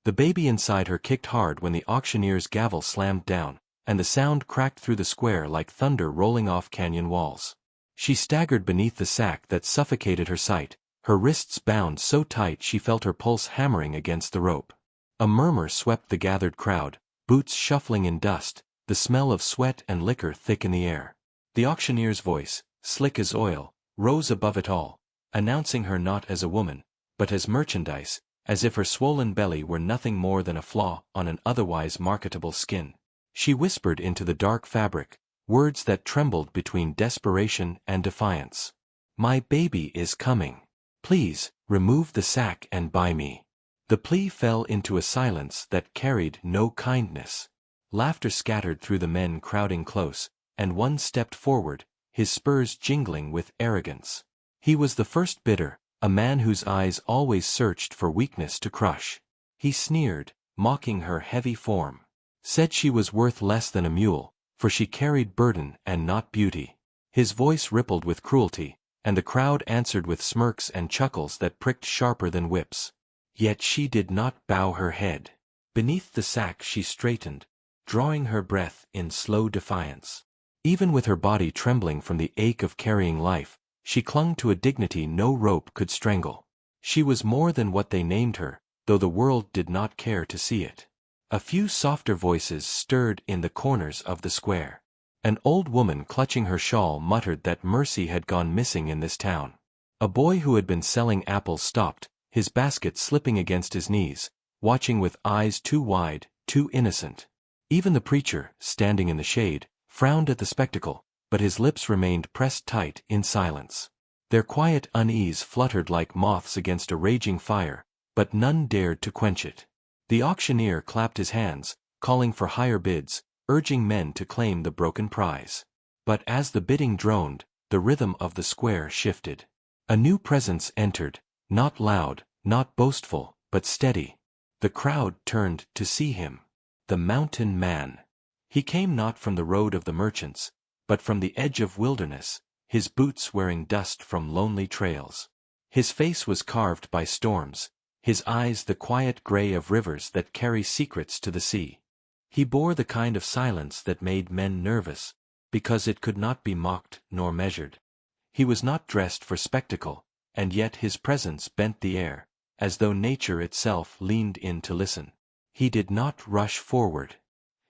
The baby inside her kicked hard when the auctioneer's gavel slammed down, and the sound cracked through the square like thunder rolling off canyon walls. She staggered beneath the sack that suffocated her sight, her wrists bound so tight she felt her pulse hammering against the rope. A murmur swept the gathered crowd, boots shuffling in dust, the smell of sweat and liquor thick in the air. The auctioneer's voice, slick as oil, rose above it all, announcing her not as a woman, but as merchandise, as if her swollen belly were nothing more than a flaw on an otherwise marketable skin. She whispered into the dark fabric, words that trembled between desperation and defiance. "My baby is coming. Please, remove the sack and buy me." The plea fell into a silence that carried no kindness. Laughter scattered through the men crowding close, and one stepped forward, his spurs jingling with arrogance. He was the first bidder, a man whose eyes always searched for weakness to crush. He sneered, mocking her heavy form. Said she was worth less than a mule, for she carried burden and not beauty. His voice rippled with cruelty, and the crowd answered with smirks and chuckles that pricked sharper than whips. Yet she did not bow her head. Beneath the sack she straightened, drawing her breath in slow defiance. Even with her body trembling from the ache of carrying life, she clung to a dignity no rope could strangle. She was more than what they named her, though the world did not care to see it. A few softer voices stirred in the corners of the square. An old woman clutching her shawl muttered that mercy had gone missing in this town. A boy who had been selling apples stopped, his basket slipping against his knees, watching with eyes too wide, too innocent. Even the preacher, standing in the shade, frowned at the spectacle, but his lips remained pressed tight in silence. Their quiet unease fluttered like moths against a raging fire, but none dared to quench it. The auctioneer clapped his hands, calling for higher bids, urging men to claim the broken prize. But as the bidding droned, the rhythm of the square shifted. A new presence entered, not loud, not boastful, but steady. The crowd turned to see him. The mountain man. He came not from the road of the merchants, but from the edge of wilderness, his boots wearing dust from lonely trails. His face was carved by storms, his eyes the quiet gray of rivers that carry secrets to the sea. He bore the kind of silence that made men nervous, because it could not be mocked nor measured. He was not dressed for spectacle, and yet his presence bent the air, as though nature itself leaned in to listen. He did not rush forward.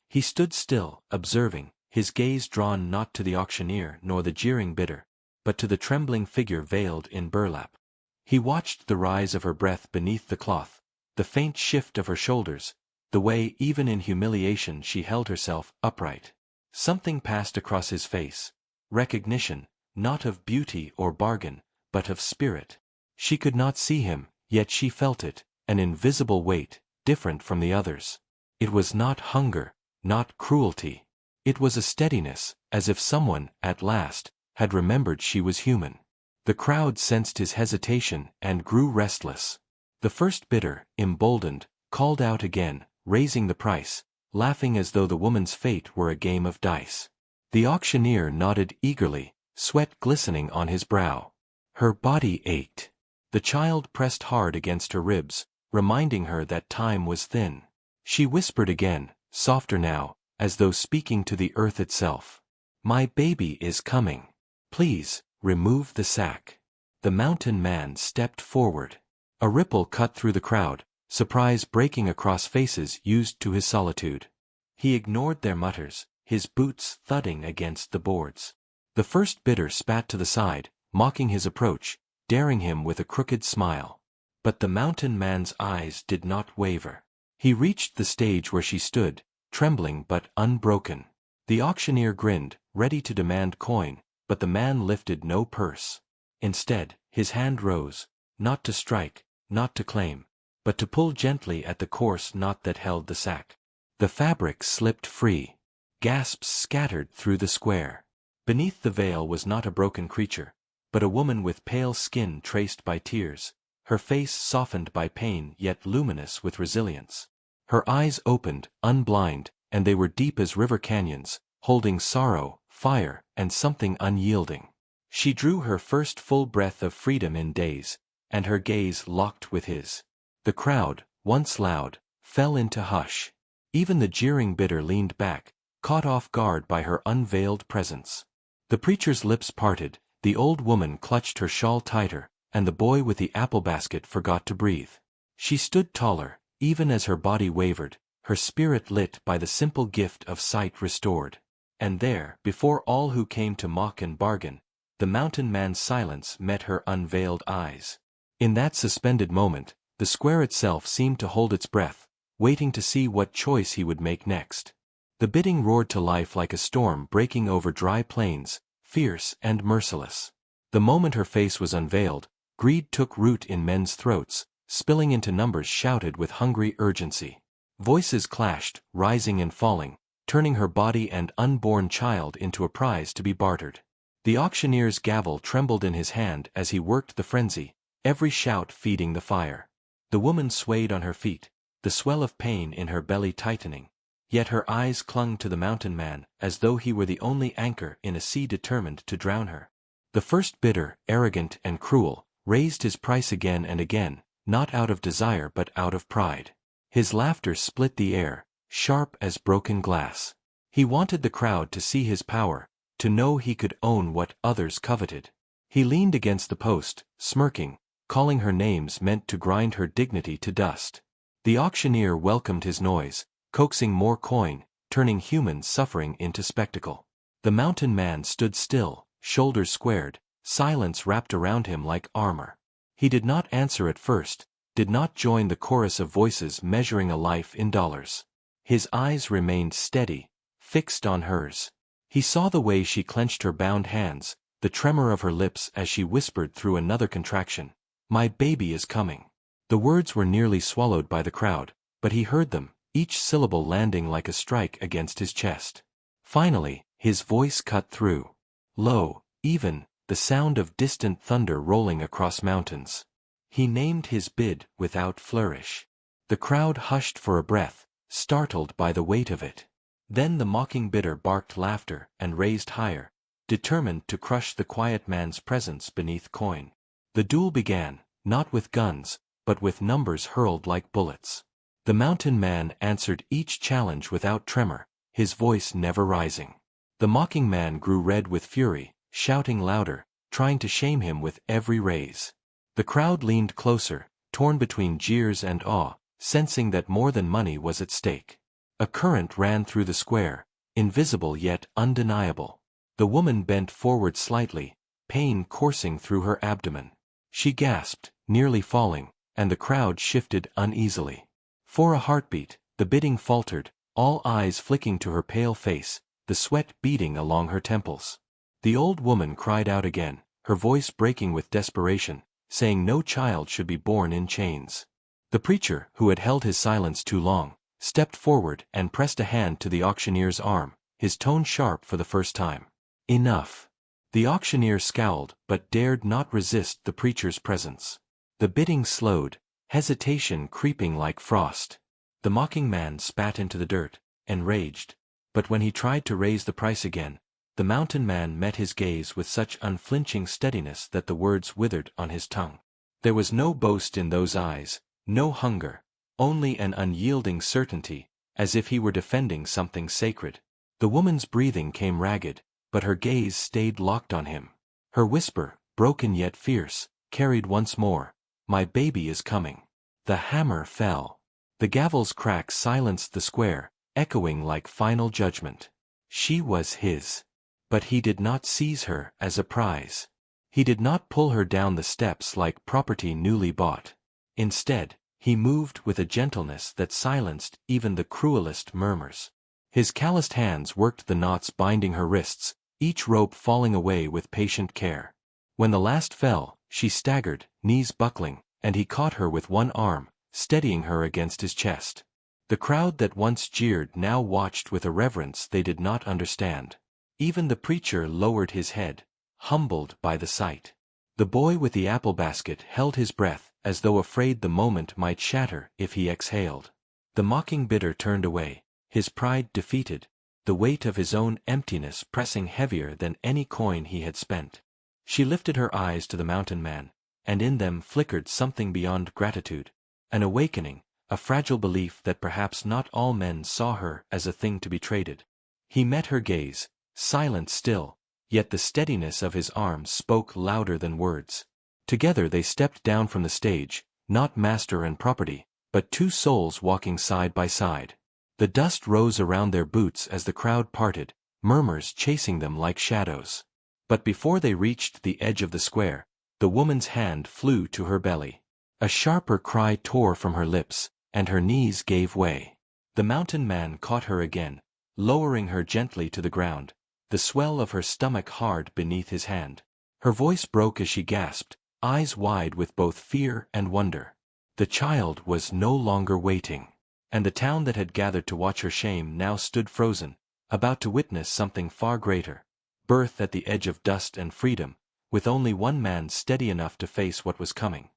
He stood still, observing, his gaze drawn not to the auctioneer nor the jeering bidder, but to the trembling figure veiled in burlap. He watched the rise of her breath beneath the cloth, the faint shift of her shoulders, the way even in humiliation she held herself upright. Something passed across his face, recognition, not of beauty or bargain, but of spirit. She could not see him, yet she felt it, an invisible weight, different from the others. It was not hunger, not cruelty. It was a steadiness, as if someone, at last, had remembered she was human. The crowd sensed his hesitation and grew restless. The first bidder, emboldened, called out again, raising the price, laughing as though the woman's fate were a game of dice. The auctioneer nodded eagerly, sweat glistening on his brow. Her body ached. The child pressed hard against her ribs, reminding her that time was thin. She whispered again, softer now, as though speaking to the earth itself. "My baby is coming. Please, remove the sack." The mountain man stepped forward. A ripple cut through the crowd, surprise breaking across faces used to his solitude. He ignored their mutters, his boots thudding against the boards. The first bidder spat to the side, mocking his approach, daring him with a crooked smile. But the mountain man's eyes did not waver. He reached the stage where she stood, trembling but unbroken. The auctioneer grinned, ready to demand coin, but the man lifted no purse. Instead, his hand rose, not to strike, not to claim, but to pull gently at the coarse knot that held the sack. The fabric slipped free. Gasps scattered through the square. Beneath the veil was not a broken creature, but a woman with pale skin traced by tears, her face softened by pain yet luminous with resilience. Her eyes opened, unblind, and they were deep as river canyons, holding sorrow, fire, and something unyielding. She drew her first full breath of freedom in days, and her gaze locked with his. The crowd, once loud, fell into hush. Even the jeering bidder leaned back, caught off guard by her unveiled presence. The preacher's lips parted, the old woman clutched her shawl tighter, and the boy with the apple basket forgot to breathe. She stood taller, even as her body wavered, her spirit lit by the simple gift of sight restored. And there, before all who came to mock and bargain, the mountain man's silence met her unveiled eyes. In that suspended moment, the square itself seemed to hold its breath, waiting to see what choice he would make next. The bidding roared to life like a storm breaking over dry plains, fierce and merciless. The moment her face was unveiled, greed took root in men's throats, spilling into numbers shouted with hungry urgency. Voices clashed, rising and falling, turning her body and unborn child into a prize to be bartered. The auctioneer's gavel trembled in his hand as he worked the frenzy, every shout feeding the fire. The woman swayed on her feet, the swell of pain in her belly tightening, yet her eyes clung to the mountain man as though he were the only anchor in a sea determined to drown her. The first bidder, arrogant and cruel, raised his price again and again, not out of desire but out of pride. His laughter split the air, sharp as broken glass. He wanted the crowd to see his power, to know he could own what others coveted. He leaned against the post, smirking, calling her names meant to grind her dignity to dust. The auctioneer welcomed his noise, coaxing more coin, turning human suffering into spectacle. The mountain man stood still, shoulders squared, silence wrapped around him like armor. He did not answer at first, did not join the chorus of voices measuring a life in dollars. His eyes remained steady, fixed on hers. He saw the way she clenched her bound hands, the tremor of her lips as she whispered through another contraction, "My baby is coming." The words were nearly swallowed by the crowd, but he heard them, each syllable landing like a strike against his chest. Finally, his voice cut through. Low, even, the sound of distant thunder rolling across mountains. He named his bid without flourish. The crowd hushed for a breath, startled by the weight of it. Then the mocking bidder barked laughter and raised higher, determined to crush the quiet man's presence beneath coin. The duel began, not with guns, but with numbers hurled like bullets. The mountain man answered each challenge without tremor, his voice never rising. The mocking man grew red with fury, shouting louder, trying to shame him with every raise. The crowd leaned closer, torn between jeers and awe, sensing that more than money was at stake. A current ran through the square, invisible yet undeniable. The woman bent forward slightly, pain coursing through her abdomen. She gasped, nearly falling, and the crowd shifted uneasily. For a heartbeat, the bidding faltered, all eyes flicking to her pale face, the sweat beading along her temples. The old woman cried out again, her voice breaking with desperation, saying no child should be born in chains. The preacher, who had held his silence too long, stepped forward and pressed a hand to the auctioneer's arm, his tone sharp for the first time. "Enough." The auctioneer scowled but dared not resist the preacher's presence. The bidding slowed, hesitation creeping like frost. The mocking man spat into the dirt, enraged. But when he tried to raise the price again, the mountain man met his gaze with such unflinching steadiness that the words withered on his tongue. There was no boast in those eyes, no hunger, only an unyielding certainty, as if he were defending something sacred. The woman's breathing came ragged, but her gaze stayed locked on him. Her whisper, broken yet fierce, carried once more, "My baby is coming." The hammer fell. The gavel's crack silenced the square, echoing like final judgment. She was his. But he did not seize her as a prize. He did not pull her down the steps like property newly bought. Instead, he moved with a gentleness that silenced even the cruelest murmurs. His calloused hands worked the knots binding her wrists, each rope falling away with patient care. When the last fell, she staggered, knees buckling, and he caught her with one arm, steadying her against his chest. The crowd that once jeered now watched with a reverence they did not understand. Even the preacher lowered his head, humbled by the sight. The boy with the apple basket held his breath, as though afraid the moment might shatter if he exhaled. The mocking bidder turned away, his pride defeated, the weight of his own emptiness pressing heavier than any coin he had spent. She lifted her eyes to the mountain man, and in them flickered something beyond gratitude, an awakening, a fragile belief that perhaps not all men saw her as a thing to be traded. He met her gaze, silent still, yet the steadiness of his arms spoke louder than words. Together they stepped down from the stage, not master and property, but two souls walking side by side. The dust rose around their boots as the crowd parted, murmurs chasing them like shadows. But before they reached the edge of the square, the woman's hand flew to her belly. A sharper cry tore from her lips, and her knees gave way. The mountain man caught her again, lowering her gently to the ground, the swell of her stomach hard beneath his hand. Her voice broke as she gasped, eyes wide with both fear and wonder. The child was no longer waiting, and the town that had gathered to watch her shame now stood frozen, about to witness something far greater. Birth at the edge of dust and freedom, with only one man steady enough to face what was coming.